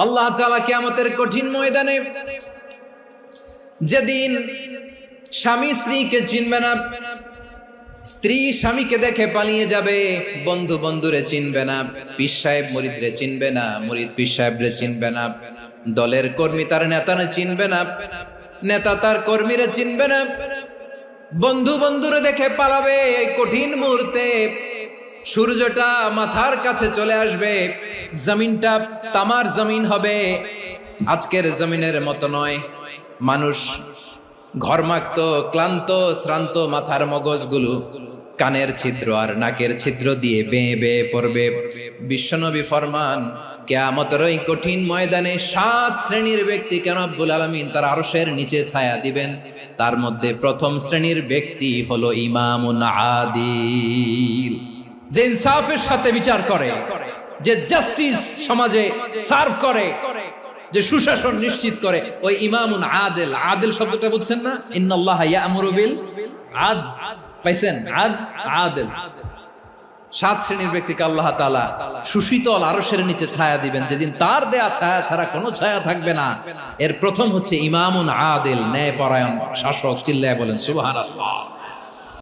আল্লাহ তাআলা কিয়ামতের কঠিন ময়দানে যেদিন স্বামী স্ত্রীকে চিনবে না, স্ত্রী স্বামীকে দেখে পালিয়ে যাবে, বন্ধু বন্ধুরে চিনবে না, পীর সাহেব মুরিদরে চিনবে না, মুরিদ পীর সাহেবরে চিনবে না, দলের কর্মী তার নেতারে চিনবে না, নেতা তার কর্মীরে চিনবে না, বন্ধু বন্ধুরে দেখে পালাবে। এই কঠিন মুহূর্তে সূর্যটা মাথার কাছে চলে আসবে, জমিনটা তামার জমিন হবে, আজকের জমিনের মতো নয়। মানুষ ঘর্মাক্ত, ক্লান্ত, শ্রান্ত মাথার মগজগুলো কানের ছিদ্র আর নাকের ছিদ্র দিয়ে বেয়ে বেয়ে পড়বে। বিশ্বনবী ফরমান, কিয়ামতের ওই কঠিন ময়দানে 7 শ্রেণীর ব্যক্তিকে রব্বুল আলামিন তার আরশের নিচে ছায়া দিবেন। তার মধ্যে প্রথম শ্রেণীর ব্যক্তি হলো ইমামুন আদিল, যে ইনসাফের সাথে বিচার করে, যে জাস্টিস সমাজে সার্ভ করে, যে সুশাসন নিশ্চিত করে, ওই ইমামুন আদিল। আদিল শব্দটা বুঝছেন না? ইন্নাল্লাহা ইয়া'মুরু বিল আদল, পাইছেন? আদিল। 7 শ্রেণীর ব্যক্তিকে আল্লাহ তাআলা সুশীতল আরশের নিচে ছায়া দিবেন, যেদিন তার দেয়া ছায়া ছাড়া কোনো ছায়া থাকবে না। এর প্রথম হচ্ছে ইমামুন আদিল, ন্যায়পরায়ণ শাসক। চিল্লায় বলেন সুবহানাল্লাহ।